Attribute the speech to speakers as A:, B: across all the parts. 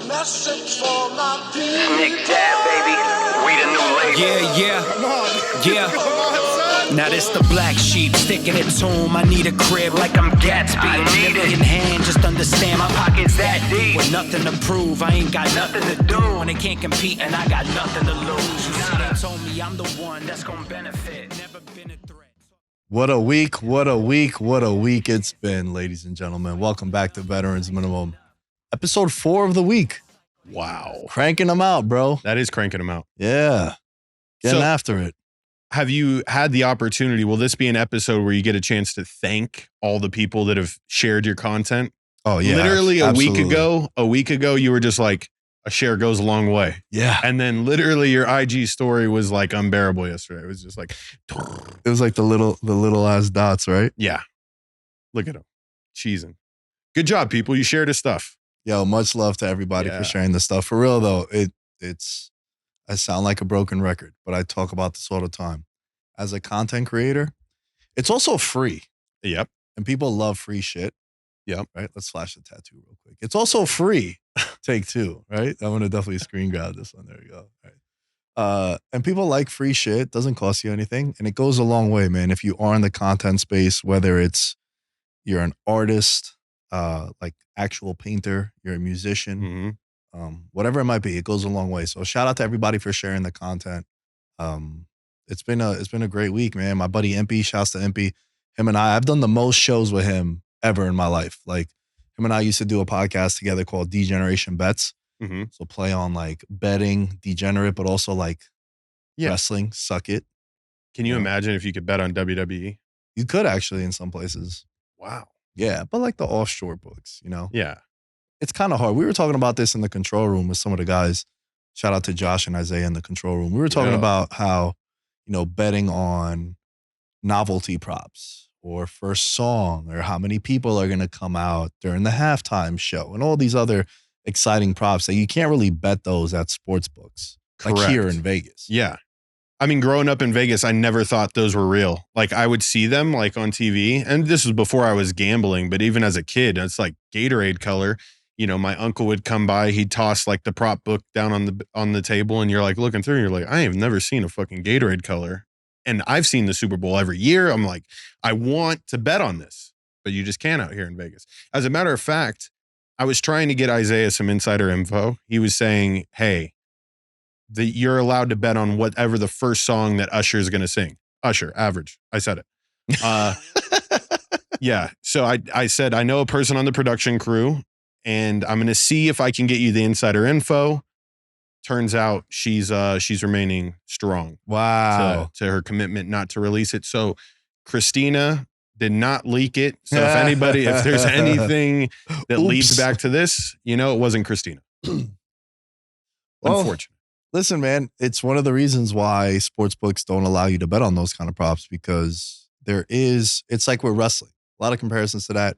A: message for my people.
B: Nick Dad, baby. We the new label.
C: Yeah.
A: Come on.
C: Yeah.
A: Come on, son.
C: Now this the black sheep, sticking it to him. I need a crib like I'm Gatsby.
B: I need it.
C: In hand, just understand my
B: Pockets that deep.
C: with nothing to prove. I ain't got nothing to do. When they can't compete and I got nothing to lose. You see, they told me I'm the one that's gonna benefit. Never been a threat.
D: What a week it's been, ladies and gentlemen. Welcome back to Veterans Minimum. Episode 4 of the week.
E: Wow.
D: Cranking them out, bro.
E: That is cranking them out.
D: Yeah. Getting
E: So-
D: after it.
E: Have you had the opportunity? Will this be an episode where you get a chance to thank all the people that have shared your content?
D: Oh, yeah.
E: Literally a
D: absolutely.
E: week ago, you were just like, a share goes a long way.
D: Yeah.
E: And then literally your IG story was like unbearable yesterday. It was just like,
D: It was like the little ass dots, right?
E: yeah. Look at him. Cheesing. Good job, people. You shared his stuff.
D: Yo, much love to everybody
E: Yeah.
D: for sharing this stuff. For real, though, I sound like a broken record, but I talk about this all the time. As a content creator, it's also free.
E: Yep.
D: And people love free shit.
E: Yep.
D: Right? Let's flash the tattoo real quick. It's also free. Take 2, right? I'm going to definitely screen grab this one. There we go. All right. And people like free shit. Doesn't cost you anything. And it goes a long way, man. If you are in the content space, whether it's you're an artist, like actual painter, you're a musician,
E: Mm-hmm.
D: whatever it might be, it goes a long way. So shout out to everybody for sharing the content. It's been a great week, man. My buddy Impy, shouts to Impy. Him and I've done the most shows with him ever in my life. Like him and I used to do a podcast together called Degeneration Bets.
E: Mm-hmm.
D: So play on like betting, degenerate, but also like
E: Yeah.
D: wrestling, suck it.
E: Can you
D: Yeah.
E: imagine if you could bet on WWE?
D: You could actually in some places.
E: Wow.
D: Yeah, but like the offshore books, you know?
E: Yeah.
D: It's kind of hard. We were talking about this in the control room with some of the guys. Shout out to Josh and Isaiah in the control room. We were talking
E: Yeah.
D: about how, betting on novelty props or first song or how many people are going to come out during the halftime show and all these other exciting props that you can't really bet those at sports books like here
E: Correct.
D: in Vegas.
E: Yeah. I mean, growing up in Vegas, I never thought those were real. Like I would see them like on TV, and this was before I was gambling, but even as a kid, it's like Gatorade color. My uncle would come by, he'd toss like the prop book down on the table, and you're like looking through, and you're like, I have never seen a fucking Gatorade color. And I've seen the Super Bowl every year. I'm like, I want to bet on this, but you just can't out here in Vegas. As a matter of fact, I was trying to get Isaiah some insider info. He was saying, hey, you're allowed to bet on whatever the first song that Usher is going to sing. Usher, average. I said it. Yeah. So I said, I know a person on the production crew, and I'm going to see if I can get you the insider info. Turns out she's remaining strong
D: Wow.
E: to her commitment not to release it. So Christina did not leak it. So if there's anything that leads
D: Oops.
E: back to this, it wasn't Christina.
D: Well,
E: Unfortunate.
D: Listen, man, it's one of the reasons why sports books don't allow you to bet on those kind of props because it's like with wrestling. A lot of comparisons to that.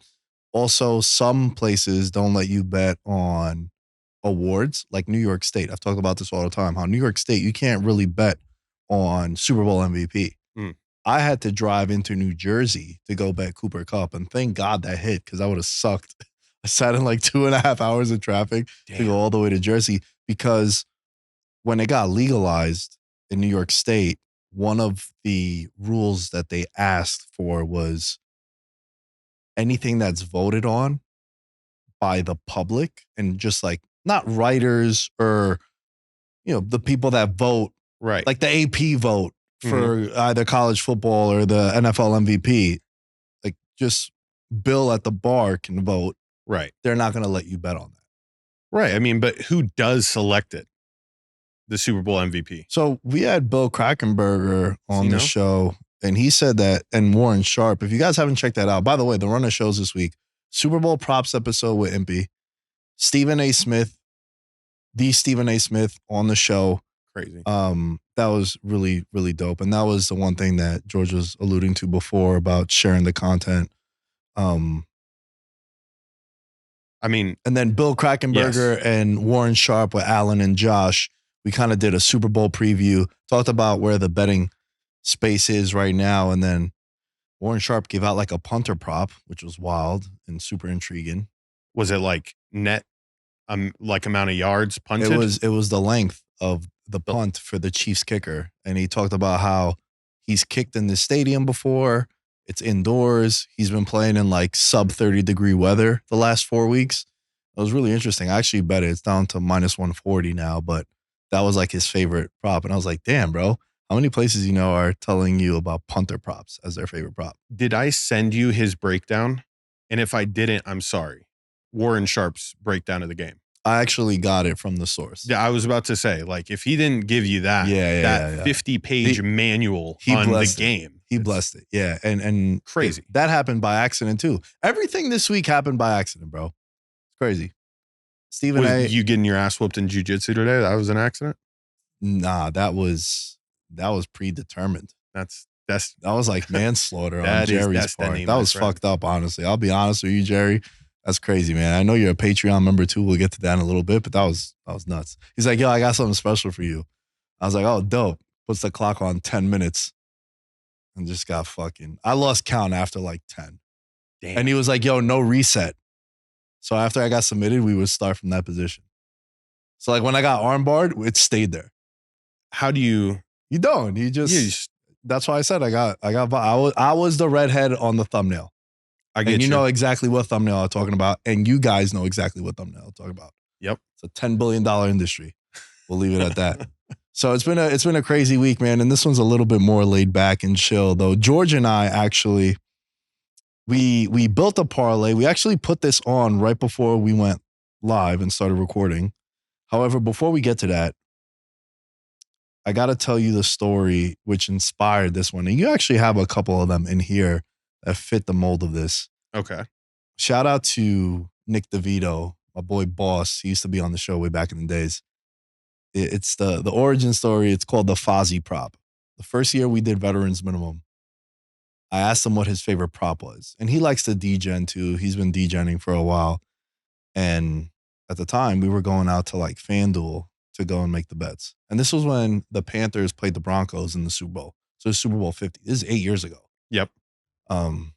D: Also, some places don't let you bet on awards like New York State. I've talked about this all the time. How New York State, you can't really bet on Super Bowl MVP.
E: Mm.
D: I had to drive into New Jersey to go bet Cooper Cup, and thank God that hit because I would have sucked. I sat in like 2.5 hours of traffic to go all the way to Jersey because when it got legalized in New York State, one of the rules that they asked for was anything that's voted on by the public and just like not writers or, the people that vote,
E: Right.
D: like the AP vote for either college football or the NFL MVP, like just Bill at the bar can vote.
E: Right.
D: They're not going to let you bet on that.
E: Right. I mean, but who does select it? The Super Bowl MVP.
D: So we had Bill Krakenberger on the
E: know?
D: show, and he said that, and Warren Sharp, if you guys haven't checked that out, by the way, the run of shows this week, Super Bowl props episode with Impy, Stephen A. Smith, the Stephen A. Smith on the show.
E: Crazy.
D: That was really, really dope. And that was the one thing that George was alluding to before about sharing the content.
E: I mean,
D: And then Bill Krakenberger and Warren Sharp with Alan and Josh, we kind of did a Super Bowl preview, talked about where the betting space is right now. And then Warren Sharp gave out like a punter prop, which was wild and super intriguing.
E: was it like net like amount of yards punted?
D: It was the length of the punt for the Chiefs kicker, and he talked about how he's kicked in the stadium before. It's indoors. He's been playing in like sub 30-degree weather the last 4 weeks. It was really interesting. I actually bet it. It's down to minus 140 now, but that was like his favorite prop. And I was like, damn, bro, how many places you know are telling you about punter props as their favorite prop?
E: Did I send you his breakdown? And if I didn't, I'm sorry. Warren Sharp's breakdown of the game.
D: I actually got it from the source.
E: Yeah, I was about to say, like, if he didn't give you that, that 50-page manual on the game.
D: He blessed it. Yeah. And
E: crazy.
D: That happened by accident too. Everything this week happened by accident, bro. It's crazy. Stephen A.
E: You getting your ass whooped in jiu-jitsu today? That was an accident?
D: Nah, that was predetermined.
E: That
D: was like manslaughter on Jerry's part. That was fucked up, honestly. I'll be honest with you, Jerry. That's crazy, man. I know you're a Patreon member too. We'll get to that in a little bit, but that was nuts. He's like, yo, I got something special for you. I was like, oh, dope. Puts the clock on 10 minutes and just got fucking, I lost count after like 10.
E: Damn.
D: And he was like, yo, no reset. So after I got submitted, we would start from that position. So like when I got armbarred, it stayed there.
E: How do you?
D: You don't. You just that's why I said I was the redhead on the thumbnail.
E: I get
D: and you know exactly what thumbnail I'm talking about, and you guys know exactly what thumbnail I'm talking about.
E: Yep.
D: It's a $10 billion industry. We'll leave it at that. So it's been a crazy week, man. And this one's a little bit more laid back and chill, though. George and I actually we built a parlay. We actually put this on right before we went live and started recording. However, before we get to that, I got to tell you the story which inspired this one. And you actually have a couple of them in here that fit the mold of this.
E: Okay.
D: Shout out to Nick DeVito, my boy Boss. He used to be on the show way back in the days. It's the origin story. It's called the Fozzie prop. The first year we did Veterans Minimum, I asked him what his favorite prop was. And he likes to degen too. He's been degenning for a while. And at the time, we were going out to like FanDuel to go and make the bets. And this was when the Panthers played the Broncos in the Super Bowl. So it's Super Bowl 50. This is 8 years ago.
E: Yep.
D: I'm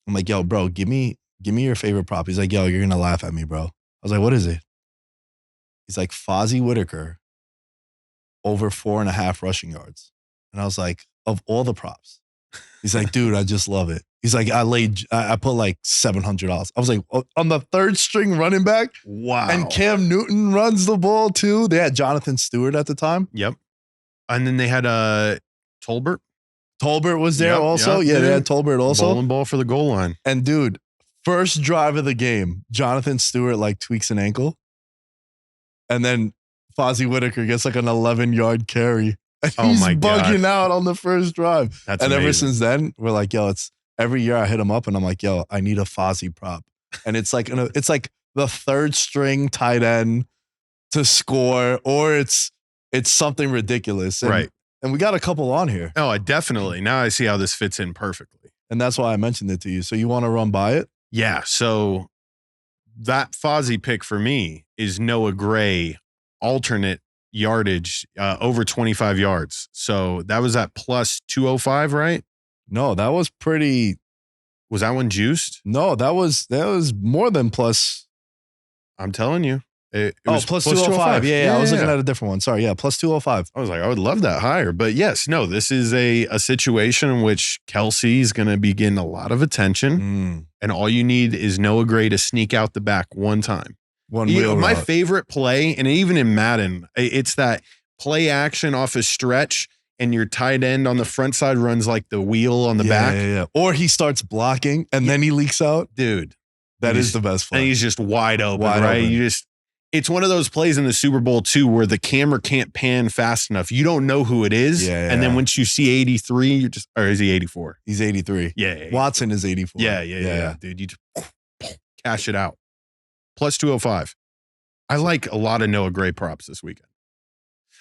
D: like, yo, bro, give me your favorite prop. He's like, yo, you're gonna laugh at me, bro. I was like, what is it? He's like, Fozzie Whitaker over 4.5 rushing yards. And I was like, of all the props. He's like, dude, I just love it. He's like, I put like $700. I was like, oh, on the third string running back.
E: Wow.
D: And Cam Newton runs the ball too. They had Jonathan Stewart at the time.
E: Yep. And then they had Tolbert.
D: Tolbert was there also.
E: Yep,
D: yeah, they had Tolbert also.
E: Bowling ball for the goal line.
D: And dude, first drive of the game, Jonathan Stewart like tweaks an ankle. And then Fozzie Whitaker gets like an 11-yard carry. And he's bugging out on the first drive.
E: That's
D: and
E: amazing.
D: Ever since then, we're like, yo, it's every year I hit him up and I'm like, yo, I need a Fozzie prop. And it's like the third string tight end to score, or it's something ridiculous. And,
E: right.
D: And we got a couple on here.
E: Oh, definitely. Now I see how this fits in perfectly.
D: And that's why I mentioned it to you. So you want to run by it?
E: Yeah. So that Fozzie pick for me is Noah Gray alternate yardage over 25 yards. So that was at plus 205, right?
D: No, that was pretty.
E: Was that one juiced?
D: No, that was more than plus.
E: I'm telling you. It was
D: plus 205. Yeah, I was looking at a different one. Sorry. Yeah, plus 205.
E: I was like, I would love that higher. But yes, no, this is a situation in which Kelsey's going to be getting a lot of attention. And all you need is Noah Gray to sneak out the back one time. My favorite play, and even in Madden, it's that play action off a stretch and your tight end on the front side runs like the wheel on the back.
D: Yeah. Or he starts blocking and then he leaks out.
E: Dude.
D: That is the best play.
E: And he's just wide open, right? It's one of those plays in the Super Bowl too, where the camera can't pan fast enough. You don't know who it is. And then once you see 83, or is he 84?
D: He's 83.
E: Yeah.
D: Watson is 84.
E: Yeah. Dude, you just cash it out. Plus 205. I like a lot of Noah Gray props this weekend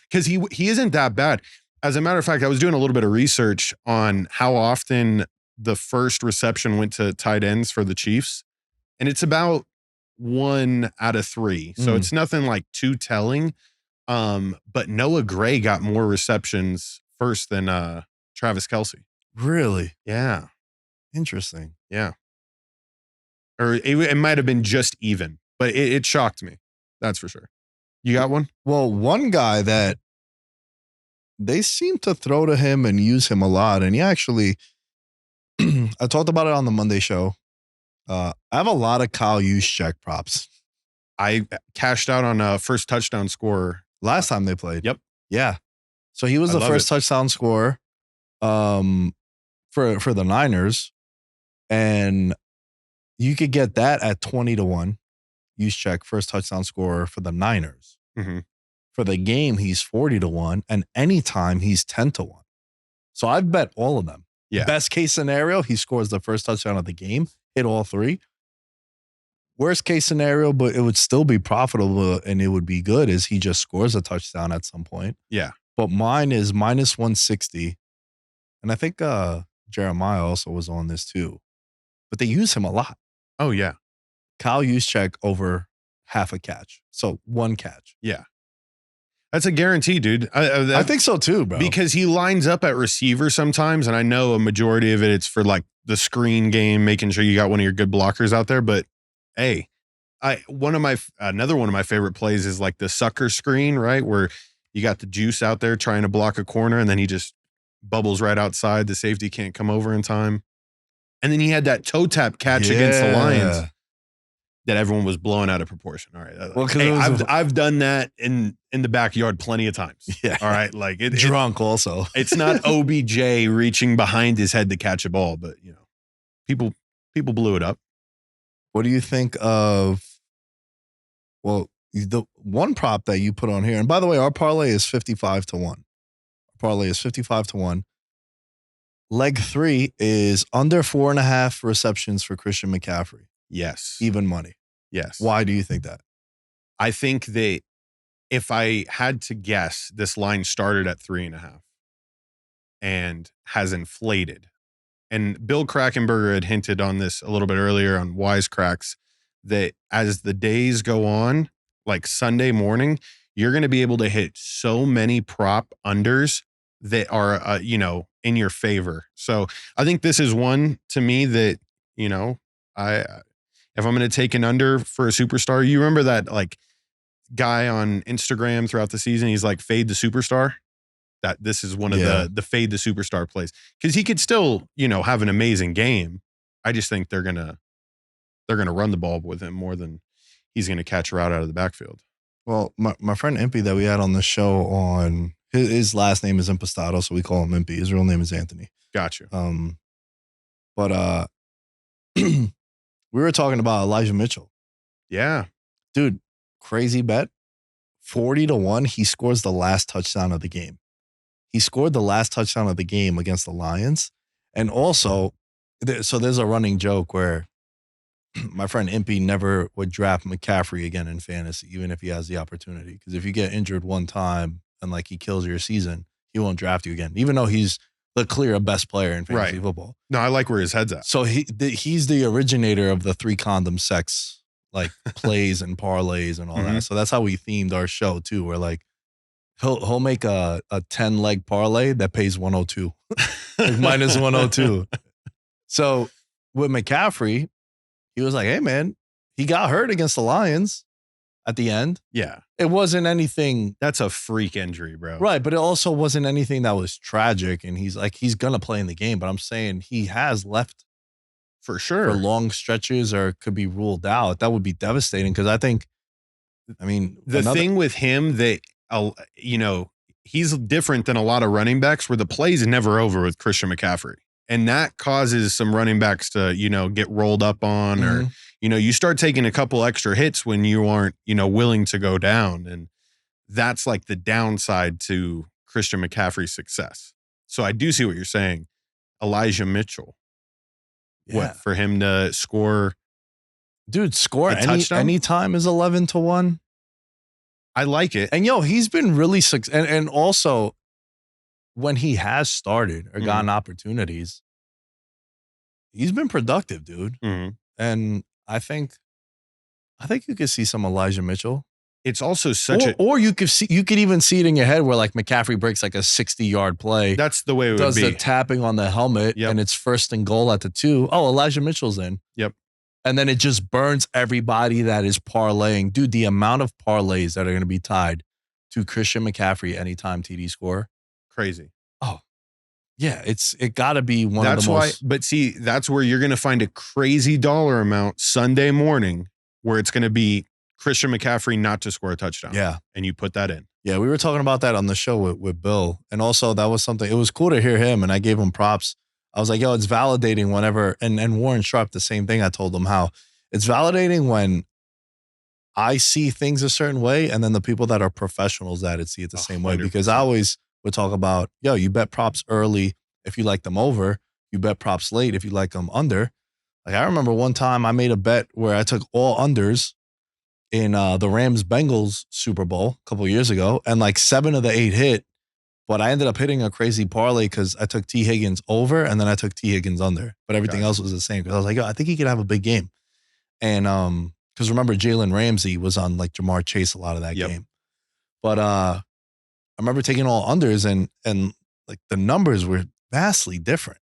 E: because he isn't that bad. As a matter of fact, I was doing a little bit of research on how often the first reception went to tight ends for the Chiefs, and it's about 1 out of 3. So it's nothing like too telling. But Noah Gray got more receptions first than Travis Kelce.
D: Really?
E: Yeah.
D: Interesting.
E: Yeah. Or it might have been just even. But it shocked me. That's for sure. You got one?
D: Well, one guy that they seem to throw to him and use him a lot, and he actually, I talked about it on the Monday show. I have a lot of Kyle Juszczyk props.
E: I cashed out on a first touchdown scorer.
D: Last time they played.
E: Yep.
D: Yeah. So he was the first touchdown scorer for the Niners. And you could get that at 20-1. Juszczyk, first touchdown scorer for the Niners.
E: Mm-hmm.
D: For the game, he's 40-1. And anytime, he's 10-1. So I've bet all of them.
E: Yeah.
D: Best case scenario, he scores the first touchdown of the game, hit all three. Worst case scenario, but it would still be profitable and it would be good, is he just scores a touchdown at some point.
E: Yeah.
D: But mine is minus 160. And I think Jeremiah also was on this too. But they use him a lot.
E: Oh, yeah.
D: Kyle Juszczyk over half a catch. So one catch.
E: Yeah. That's a guarantee, dude.
D: I think so too, bro.
E: Because he lines up at receiver sometimes, and I know a majority of it's for like the screen game, making sure you got one of your good blockers out there. But hey, another one of my favorite plays is like the sucker screen, right? Where you got the juice out there trying to block a corner, and then he just bubbles right outside. The safety can't come over in time. And then he had that toe tap catch against the Lions that everyone was blowing out of proportion. All right.
D: Well,
E: hey, I've done that in the backyard plenty of times.
D: Yeah.
E: All right. Like
D: drunk also.
E: It's not OBJ reaching behind his head to catch a ball, but you know, people blew it up.
D: What do you think of, well, the one prop that you put on here, and by the way, our parlay is 55-1. Our parlay is 55-1. Leg 3 is under 4.5 receptions for Christian McCaffrey.
E: Yes.
D: Even money.
E: Yes.
D: Why do you think that?
E: I think that if I had to guess, this line started at 3.5 and has inflated. And Bill Krackomberger had hinted on this a little bit earlier on Wisecracks, that as the days go on, like Sunday morning, you're going to be able to hit so many prop unders that are, in your favor. So I think this is one to me that, if I'm going to take an under for a superstar, you remember that like guy on Instagram throughout the season, he's like fade the superstar. That this is one of the fade the superstar plays, because he could still, have an amazing game. I just think they're gonna run the ball with him more than he's gonna catch a route out of the backfield.
D: Well, my friend Impy that we had on the show, on his last name is Impastato, so we call him Impy. His real name is Anthony.
E: Got you.
D: But we were talking about Elijah Mitchell.
E: Yeah,
D: dude, crazy bet. 40-1. He scores the last touchdown of the game. He scored the last touchdown of the game against the Lions. And also, so there's a running joke where my friend Impy never would draft McCaffrey again in fantasy, even if he has the opportunity. Because if you get injured one time and like he kills your season, he won't draft you again, even though he's the clear best player in fantasy football.
E: No, I like where his head's at.
D: So he's the originator of the 3 condom sex, like plays and parlays and all that. So that's how we themed our show too. We're like, he'll make a 10 leg parlay that pays 102, like minus 102. So with McCaffrey, he was like, hey man, he got hurt against the Lions at the end.
E: Yeah.
D: It wasn't anything.
E: That's a freak injury, bro.
D: Right. But it also wasn't anything that was tragic. And he's going to play in the game. But I'm saying he has left
E: for sure
D: for long stretches or could be ruled out. That would be devastating. Because the
E: thing with him that, he's different than a lot of running backs where the play's never over with Christian McCaffrey. And that causes some running backs to, get rolled up on or, you start taking a couple extra hits when you aren't, willing to go down. And that's like the downside to Christian McCaffrey's success. So I do see what you're saying. Elijah Mitchell.
D: Yeah.
E: What, for him to score?
D: Dude, score
E: touchdown?
D: anytime is 11-1.
E: I like it.
D: And he's been really successful. And also, when he has started or gotten opportunities, he's been productive, dude. And I think you could see some Elijah Mitchell.
E: It's also
D: or you could even see it in your head where like McCaffrey breaks like a 60-yard play.
E: That's the way it would be.
D: Does the tapping on the helmet and it's 1st and goal at the 2. Oh, Elijah Mitchell's in.
E: Yep.
D: And then it just burns everybody that is parlaying. Dude, the amount of parlays that are going to be tied to Christian McCaffrey anytime TD score.
E: Crazy.
D: Oh, yeah. It got to be one of the most.
E: But see, that's where you're going to find a crazy dollar amount Sunday morning where it's going to be Christian McCaffrey not to score a touchdown.
D: Yeah.
E: And you put that in.
D: Yeah, we were talking about that on the show with Bill. And also that was something, it was cool to hear him, and I gave him props. I was like, yo, it's validating whenever, and Warren Sharp, the same thing. I told him how it's validating when I see things a certain way, and then the people that are professionals at it see it the same way. Because I always would talk about, yo, you bet props early if you like them over. You bet props late if you like them under. Like I remember one time I made a bet where I took all unders in the Rams-Bengals Super Bowl a couple of years ago, and like 7 of the 8 hit. But I ended up hitting a crazy parlay because I took T. Higgins over and then I took T. Higgins under. But everything else was the same because I was like, yo, I think he could have a big game. And because remember, Jalen Ramsey was on like Jamar Chase a lot of that game. But I remember taking all unders and like the numbers were vastly different.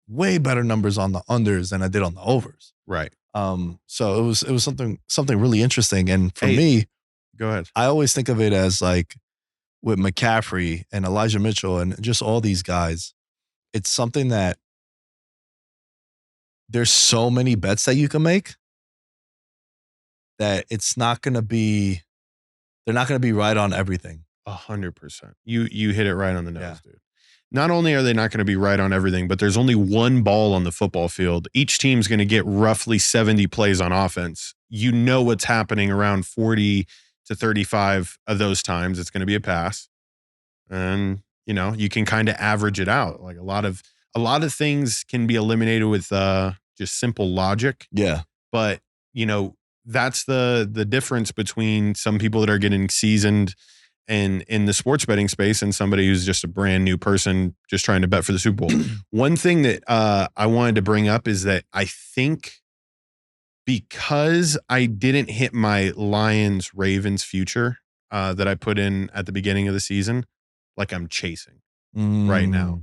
D: Way better numbers on the unders than I did on the overs.
E: Right.
D: So it was something really interesting. And for me,
E: go ahead.
D: I always think of it as like, with McCaffrey and Elijah Mitchell and just all these guys, it's something that there's so many bets that you can make that it's not going to be, they're not going to be right on everything.
E: 100%. You hit it right on the nose, dude. Not only are they not going to be right on everything, but there's only one ball on the football field. Each team's going to get roughly 70 plays on offense. You know what's happening around 40 to 35 of those times. It's going to be a pass. And, you know, you can kind of average it out. Like a lot of things can be eliminated with just simple logic.
D: Yeah.
E: But, you know, that's the difference between some people that are getting seasoned and in the sports betting space and somebody who's just a brand new person just trying to bet for the Super Bowl. One thing that I wanted to bring up is that I think because I didn't hit my Lions-Ravens future that I put in at the beginning of the season, like I'm chasing right now.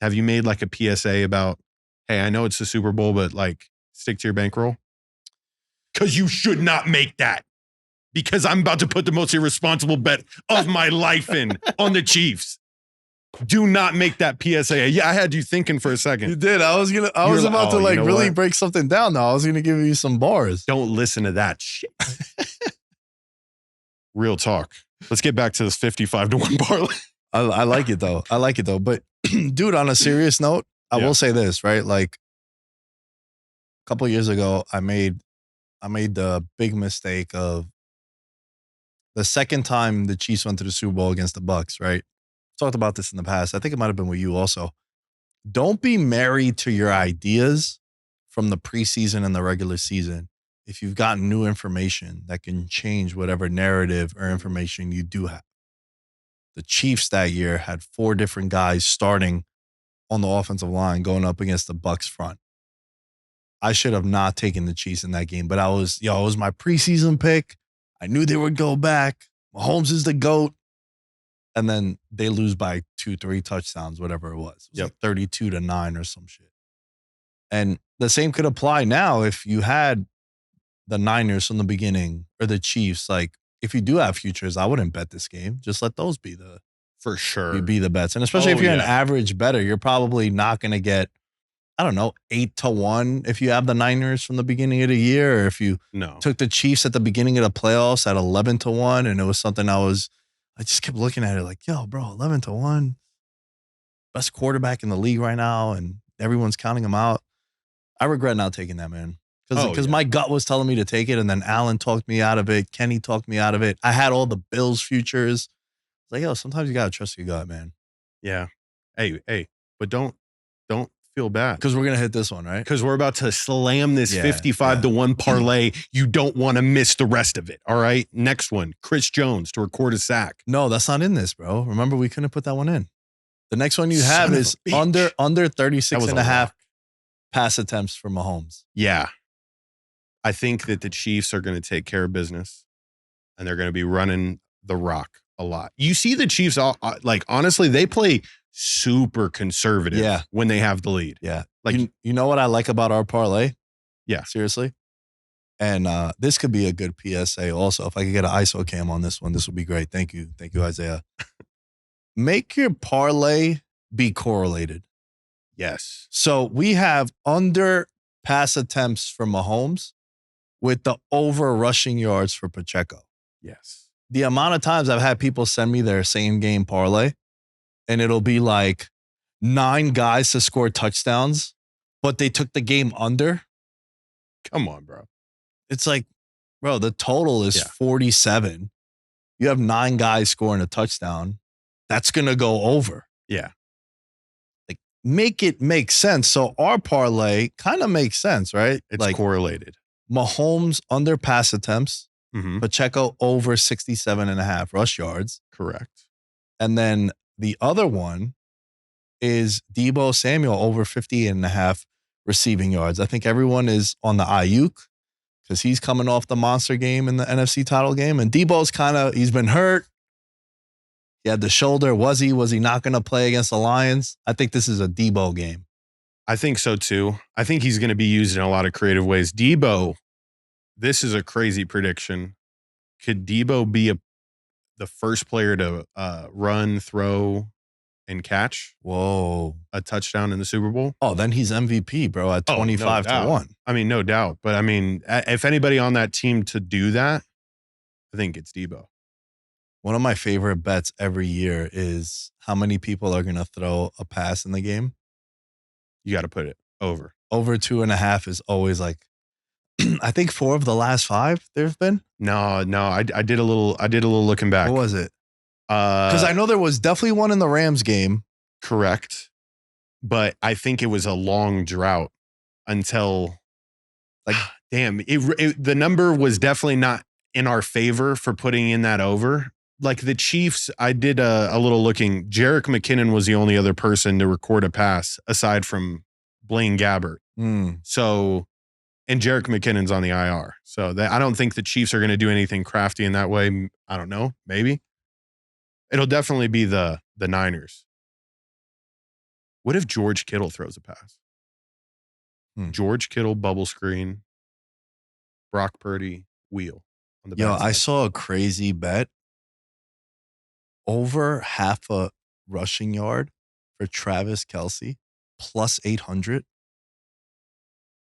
E: Have you made like a PSA about, hey, I know it's the Super Bowl, but like stick to your bankroll? Because you should not make that. Because I'm about to put the most irresponsible bet of my life in on the Chiefs. Do not make that PSA. Yeah, I had you thinking for a second.
D: You did. I was about to like really break something down now. I was gonna give you some bars.
E: Don't listen to that shit. Real talk. Let's get back to this 55-1 parlay.
D: I like it though. But dude, on a serious note, I will say this, right? Like a couple of years ago, I made the big mistake of the second time the Chiefs went to the Super Bowl against the Bucs, right? Talked about this in the past. I think it might have been with you also. Don't be married to your ideas from the preseason and the regular season if you've gotten new information that can change whatever narrative or information you do have. The Chiefs that year had 4 different guys starting on the offensive line going up against the Bucs front. I should have not taken the Chiefs in that game, but it was my preseason pick. I knew they would go back. Mahomes is the GOAT. And then they lose by 2-3 touchdowns, whatever it was. It was like 32-9 or some shit. And the same could apply now if you had the Niners from the beginning or the Chiefs. Like, if you do have futures, I wouldn't bet this game. Just let those be the bets. And especially if you're an average bettor, you're probably not going to get, I don't know, 8-1 if you have the Niners from the beginning of the year, or if you took the Chiefs at the beginning of the playoffs at 11-1, and it was something I just kept looking at it like, yo, bro, 11-1, best quarterback in the league right now, and everyone's counting him out. I regret not taking that, man, because my gut was telling me to take it, and then Allen talked me out of it. Kenny talked me out of it. I had all the Bills futures. It's like, yo, sometimes you gotta trust your gut, man.
E: Yeah. Hey, but don't feel bad.
D: Because we're going to hit this one, right?
E: Because we're about to slam this 55-1 parlay. You don't want to miss the rest of it, all right? Next one, Chris Jones to record a sack.
D: No, that's not in this, bro. Remember, we couldn't put that one in. The next one you have is under 36.5 pass attempts for Mahomes.
E: Yeah. I think that the Chiefs are going to take care of business, and they're going to be running the rock a lot. You see the Chiefs, like, honestly, they play super conservative when they have the lead.
D: Yeah.
E: Like,
D: you know what I like about our parlay?
E: Yeah.
D: Seriously. And this could be a good PSA also. If I could get an ISO cam on this one, this would be great. Thank you. Thank you, Isaiah. Make your parlay be correlated.
E: Yes.
D: So we have under pass attempts for Mahomes with the over rushing yards for Pacheco.
E: Yes.
D: The amount of times I've had people send me their same game parlay, and it'll be like 9 guys to score touchdowns, but they took the game under.
E: Come on, bro.
D: It's like, bro, the total is
E: Yeah.
D: 47. You have 9 guys scoring a touchdown. That's going to go over.
E: Yeah.
D: Like, make it make sense. So our parlay kind of makes sense, right?
E: It's
D: like
E: correlated.
D: Mahomes under pass attempts,
E: Mm-hmm.
D: Pacheco over 67.5 rush yards.
E: Correct.
D: And then the other one is Deebo Samuel over 50.5 receiving yards. I think everyone is on the Ayuk because he's coming off the monster game in the NFC title game. And Deebo's he's been hurt. He had the shoulder. Was he not going to play against the Lions? I think this is a Deebo game.
E: I think so too. I think he's going to be used in a lot of creative ways. Deebo, this is a crazy prediction. Could Deebo be the first player to run, throw, and catch
D: Whoa.
E: a touchdown in the Super Bowl?
D: Oh, then he's MVP, bro, at
E: Oh, no
D: 25 to
E: doubt.
D: 1.
E: I mean, no doubt. But I mean, if anybody on that team to do that, I think it's Deebo.
D: One of my favorite bets every year is how many people are going to throw a pass in the game.
E: You got to put it over.
D: Over 2.5 is always like, I think 4 of the last 5 there have been.
E: No. I did a little looking back.
D: What was it? Because I know there was definitely one in the Rams game.
E: Correct. But I think it was a long drought until, like, damn, the number was definitely not in our favor for putting in that over. Like the Chiefs, I did a little looking. Jerick McKinnon was the only other person to record a pass aside from Blaine Gabbert. So, and Jerick McKinnon's on the IR. So I don't think the Chiefs are going to do anything crafty in that way. I don't know. Maybe. It'll definitely be the Niners. What if George Kittle throws a pass? George Kittle, bubble screen, Brock Purdy, wheel on the
D: Yo, I saw a crazy bet. Over half a rushing yard for Travis Kelce, plus 800.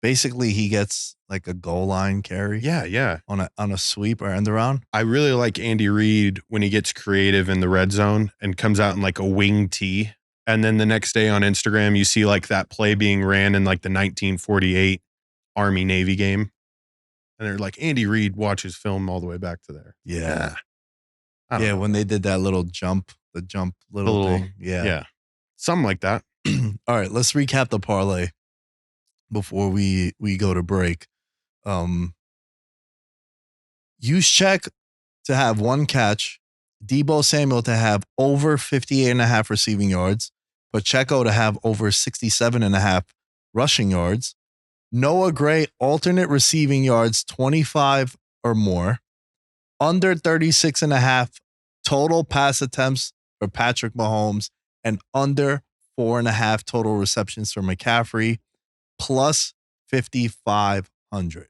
D: Basically, he gets like a goal line carry.
E: Yeah.
D: On a sweep or end around.
E: I really like Andy Reid when he gets creative in the red zone and comes out in like a wing tee. And then the next day on Instagram, you see like that play being ran in like the 1948 Army Navy game. And they're like, Andy Reid watches film all the way back to there.
D: Yeah.
E: I don't know.
D: When they did that little jump, little thing.
E: Yeah. Something like that.
D: All right, let's recap the parlay before we go to break. Use check to have 1 catch, Deebo Samuel to have over 58.5 receiving yards, Pacheco to have over 67.5 rushing yards, Noah Gray alternate receiving yards 25 or more, under 36.5 total pass attempts for Patrick Mahomes, and under 4.5 total receptions for McCaffrey, plus 5,500.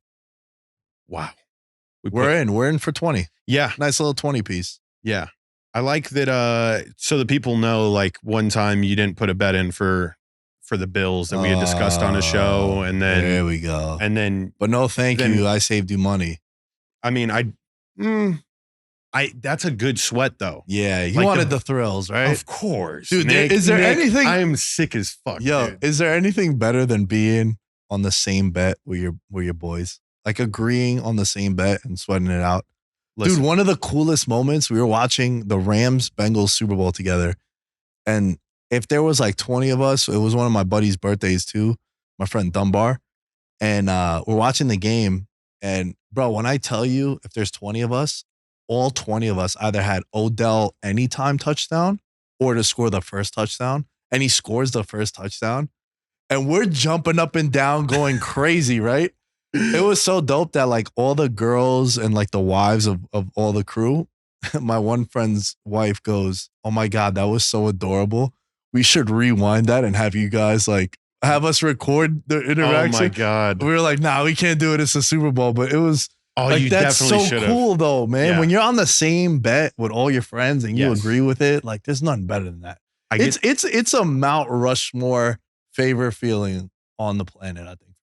E: Wow.
D: We're in for 20.
E: Yeah.
D: Nice little 20 piece.
E: Yeah. I like that. So that people know, like, one time you didn't put a bet in for the Bills that we had discussed on a show. And then
D: there we go.
E: And then,
D: but no, thank you. I saved you money.
E: I mean, that's a good sweat though.
D: Yeah. You
E: like
D: wanted the thrills, right?
E: Of course.
D: Dude, is there anything?
E: I am sick as fuck.
D: Yo,
E: dude.
D: Is there anything better than being on the same bet with your boys? Like agreeing on the same bet and sweating it out.
E: Listen.
D: Dude, one of the coolest moments, we were watching the Rams-Bengals Super Bowl together. And if there was like 20 of us, it was one of my buddy's birthdays too, my friend Dunbar. And we're watching the game. And bro, when I tell you, if there's 20 of us, all 20 of us either had Odell anytime touchdown or to score the first touchdown. And he scores the first touchdown. And we're jumping up and down, going crazy, right? It was so dope that like all the girls and like the wives of all the crew, my one friend's wife goes, "Oh my God, that was so adorable. We should rewind that and have you guys like have us record the interaction.
E: Oh my God.
D: We were like, nah, we can't do it. It's a Super Bowl. But it was like,
E: you
D: that's so
E: definitely should have.
D: cool though, man.
E: Yeah.
D: When you're on the same bet with all your friends and you
E: Yes.
D: agree with it, like there's nothing better than that.
E: I
D: It's a Mount Rushmore favorite feeling on the planet, I think.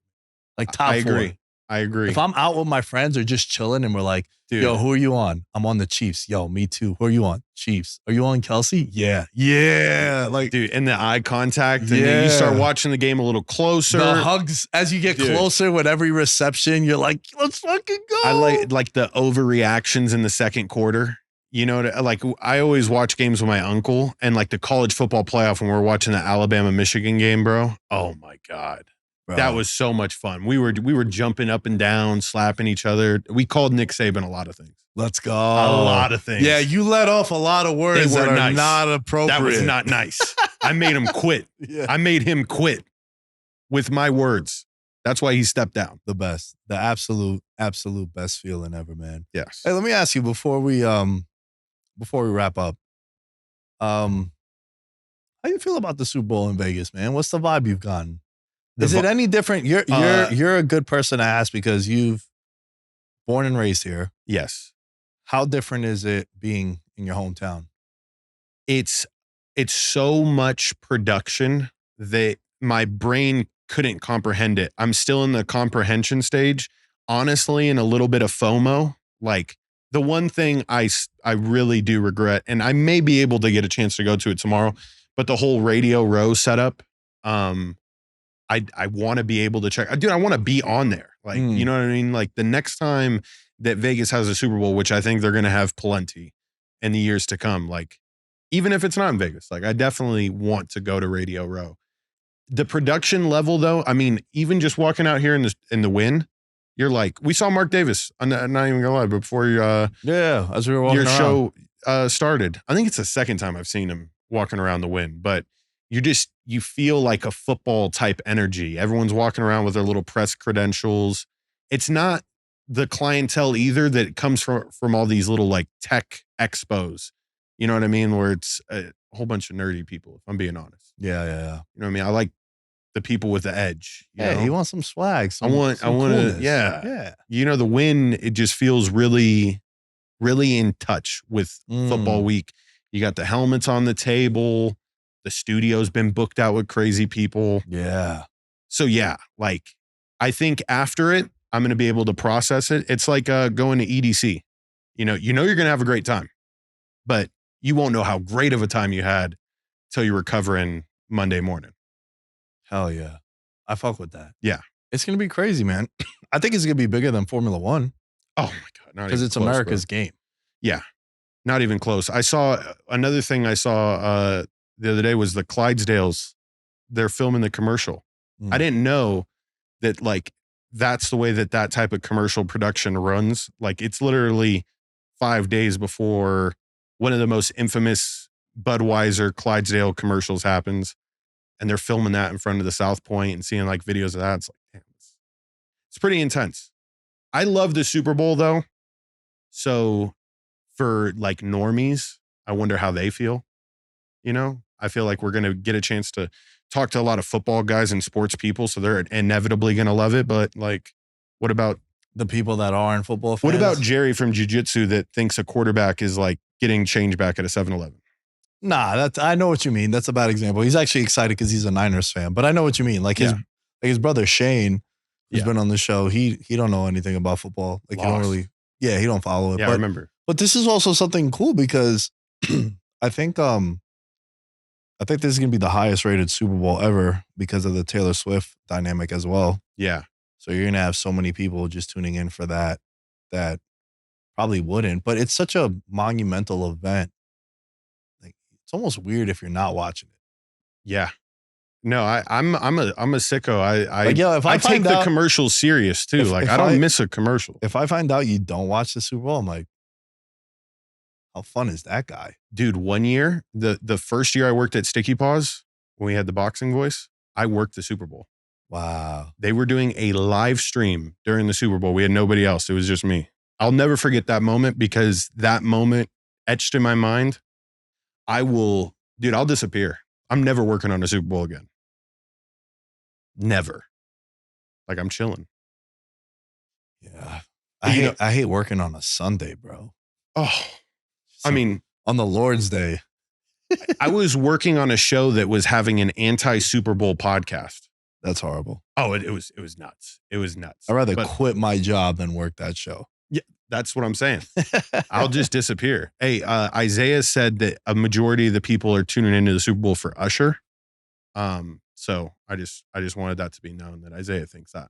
D: Like top
E: I agree.
D: four.
E: I agree.
D: If I'm out with my friends or just chilling and we're like,
E: Dude.
D: yo, who are you on? I'm on the Chiefs. Yo, me too. Who are you on? Chiefs. Are you on Kelsey? Yeah. Yeah. Like,
E: Dude, and the eye contact, and then you start
D: Yeah.
E: watching the game a little closer.
D: the hugs as you get
E: Dude.
D: closer with every reception, you're like, let's fucking go.
E: I like the overreactions in the second quarter. You know, like I always watch games with my uncle, and like the college football playoff when we're watching the Alabama-Michigan game, bro. Oh my God.
D: Bro.
E: That was so much fun. We were jumping up and down, slapping each other. We called Nick Saban a lot of things.
D: Let's go.
E: A lot of things.
D: Yeah, you let off a lot of words
E: They were
D: that are
E: nice.
D: not appropriate.
E: That was not nice. I made him quit.
D: Yeah.
E: I made him quit with my words. That's why he stepped down.
D: The best. The absolute best feeling ever, man.
E: Yes.
D: Hey, let me ask you before we wrap up. How you feel about the Super Bowl in Vegas, man? What's the vibe you've gotten? Is it any different? You're a good person to ask because you've born and raised here.
E: Yes.
D: How different is it being in your hometown?
E: It's so much production that my brain couldn't comprehend it. I'm still in the comprehension stage, honestly, and a little bit of FOMO. Like the one thing I really do regret, and I may be able to get a chance to go to it tomorrow, but the whole Radio Row setup, I want to be able to check. Dude, I want to be on there. Like, you know what I mean? Like the next time that Vegas has a Super Bowl, which I think they're going to have plenty in the years to come, like even if it's not in Vegas, like I definitely want to go to Radio Row. The production level though, I mean, even just walking out here in the wind, you're like, we saw Mark Davis. I'm not even gonna lie, before
D: As we were walking
E: your
D: around.
E: show started. I think it's the second time I've seen him walking around the wind, but you feel like a football type energy. Everyone's walking around with their little press credentials. It's not the clientele either that comes from all these little like tech expos. You know what I mean? Where it's a whole bunch of nerdy people, if I'm being honest.
D: Yeah.
E: You know what I mean? I like the people with the edge. You know?
D: You want some swag.
E: I want to,
D: Yeah.
E: You know, the win, it just feels really, really in touch with football week. You got the helmets on the table. The studio's been booked out with crazy people.
D: Yeah.
E: So yeah, like I think after it, I'm going to be able to process it. It's like going to EDC. You know, you're going to have a great time, but you won't know how great of a time you had till you're recovering Monday morning.
D: Hell yeah. I fuck with that.
E: Yeah.
D: It's going to be crazy, man. I think it's going to be bigger than Formula One.
E: Oh my God.
D: Because it's America's game.
E: Yeah. Not even close. I saw another thing I saw the other day was the Clydesdales. They're filming the commercial. I didn't know that like that's the way that type of commercial production runs. Like it's literally 5 days before one of the most infamous Budweiser Clydesdale commercials happens. And they're filming that in front of the South Point and seeing like videos of that. It's like, damn, it's pretty intense. I love the Super Bowl though. So for like normies, I wonder how they feel. You know, I feel like we're going to get a chance to talk to a lot of football guys and sports people. So they're inevitably going to love it. But like, what about
D: the people that are in football fans?
E: What about Jerry from jiu-jitsu that thinks a quarterback is like getting change back at a 7-Eleven?
D: Nah, I know what you mean. That's a bad example. He's actually excited because he's a Niners fan, but I know what you mean. Like his brother Shane, who's been on the show, he don't know anything about football. Like he don't really, he don't follow it.
E: Yeah,
D: but,
E: I remember.
D: But this is also something cool because I think this is gonna be the highest rated Super Bowl ever because of the Taylor Swift dynamic as well.
E: Yeah.
D: So you're gonna have so many people just tuning in for that probably wouldn't. But it's such a monumental event. Like it's almost weird if you're not watching it.
E: Yeah. No, I'm a sicko. I take the commercials serious too. I don't miss a commercial.
D: If I find out you don't watch the Super Bowl, I'm like, how fun is that guy?
E: Dude, one year, the first year I worked at Sticky Paws, when we had the boxing voice, I worked the Super Bowl.
D: Wow.
E: They were doing a live stream during the Super Bowl. We had nobody else. It was just me. I'll never forget that moment because that moment etched in my mind. I'll disappear. I'm never working on a Super Bowl again. Never. Like I'm chilling.
D: Yeah.
E: You
D: I hate working on a Sunday, bro.
E: Oh, I mean,
D: on the Lord's Day.
E: I was working on a show that was having an anti-Super Bowl podcast.
D: That's horrible.
E: Oh, it was nuts. It was nuts.
D: I'd rather
E: But
D: quit my job than work that show.
E: yeah, that's what I'm saying. I'll just disappear. Hey, Isaiah said that a majority of the people are tuning into the Super Bowl for Usher. So I just wanted that to be known that Isaiah thinks that.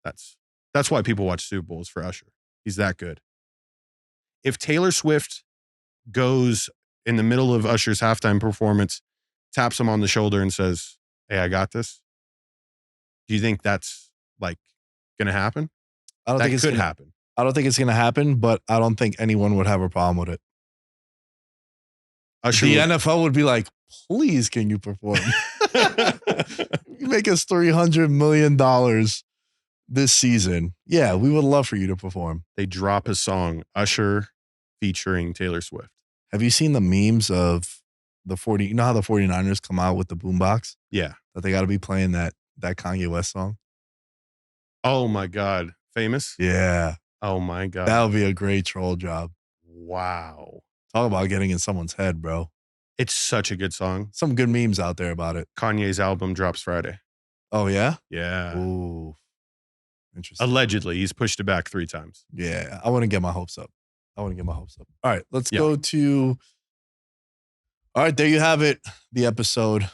E: That's why people watch Super Bowls for Usher. He's that good. If Taylor Swift goes in the middle of Usher's halftime performance, taps him on the shoulder and says, "Hey, I got this." Do you think that's like going to happen?
D: I don't think it could
E: happen.
D: I don't think it's going to happen, but I don't think anyone would have a problem with it.
E: Usher
D: the NFL would be like, please, can you perform? You make us $300 million this season. Yeah, we would love for you to perform.
E: They drop a song, Usher featuring Taylor Swift.
D: Have you seen the memes of the 40? You know how the 49ers come out with the boombox?
E: Yeah.
D: That they got to be playing that Kanye West song?
E: Oh my God. Famous?
D: Yeah.
E: Oh my God.
D: That would be a great troll job.
E: Wow.
D: Talk about getting in someone's head, bro.
E: It's such a good song.
D: Some good memes out there about it.
E: Kanye's album drops Friday.
D: Oh, yeah?
E: Yeah.
D: Ooh. Interesting.
E: Allegedly. He's pushed it back 3 times.
D: Yeah. I wouldn't get my hopes up. All right. Let's go to. All right. There you have it. The episode.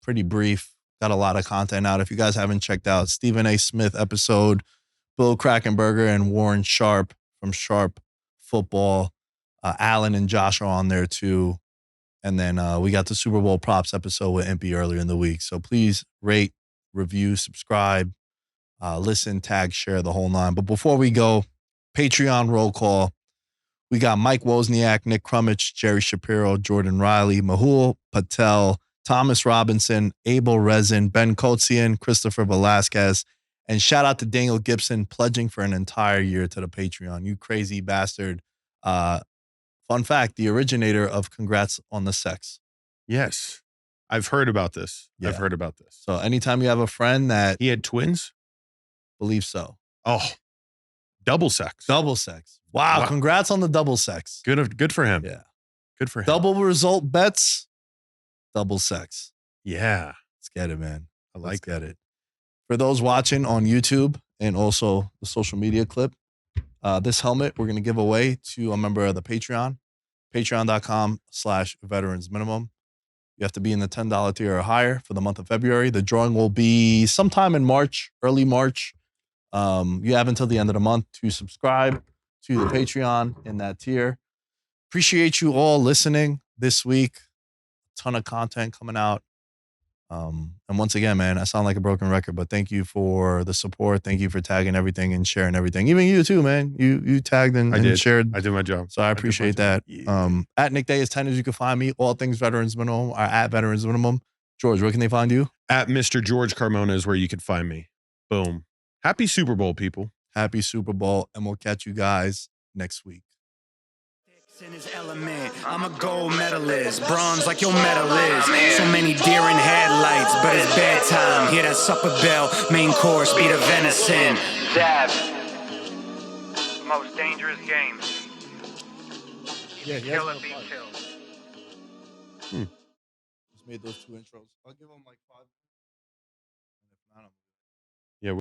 D: Pretty brief. Got a lot of content out. If you guys haven't checked out Stephen A. Smith episode, Bill Krakenberger and Warren Sharp from Sharp Football. Alan and Josh are on there too. And then we got the Super Bowl props episode with Impy earlier in the week. So please rate, review, subscribe, listen, tag, share the whole 9. But before we go, Patreon roll call. We got Mike Wozniak, Nick Crummich, Jerry Shapiro, Jordan Riley, Mahul Patel, Thomas Robinson, Abel Rezin, Ben Kotzian, Christopher Velasquez, and shout out to Daniel Gibson pledging for an entire year to the Patreon. You crazy bastard. Fun fact, the originator of Congrats on the Sex.
E: Yes. I've heard about this.
D: Yeah.
E: I've heard about this.
D: So anytime you have a friend that
E: He had twins?
D: believes so.
E: Oh, double sex.
D: Double sex. Wow. Congrats on the double sex.
E: Good for him.
D: Yeah.
E: Good for him.
D: Double result bets, double sex.
E: Yeah.
D: Let's get it, man.
E: Let's
D: get it. For those watching on YouTube and also the social media clip, this helmet we're going to give away to a member of the Patreon, patreon.com/veterans minimum. You have to be in the $10 tier or higher for the month of February. The drawing will be sometime in March, early March. You have until the end of the month to subscribe to the Patreon in that tier. Appreciate you all listening this week. A ton of content coming out. And once again, man, I sound like a broken record, but thank you for the support. Thank you for tagging everything and sharing everything. Even you too, man. You tagged and shared.
E: I did my job.
D: So I appreciate that.
E: Yeah.
D: At Nick Day is 10 as you can find me. All things Veterans Minimum are at Veterans Minimum. George, where can they find you?
E: At Mr. George Carmona is where you can find me. Boom. Happy Super Bowl, people.
D: Happy Super Bowl, and we'll catch you guys next week.
C: In his element, I'm a gold medalist, bronze like your medal is. So many deer in headlights, but it's bedtime. Hear that supper bell, main course, be the venison.
B: Dab. Most dangerous game.
D: Yeah,
B: Kill and be killed.
D: Just made those 2 intros. I'll give them like 5.
E: Yeah.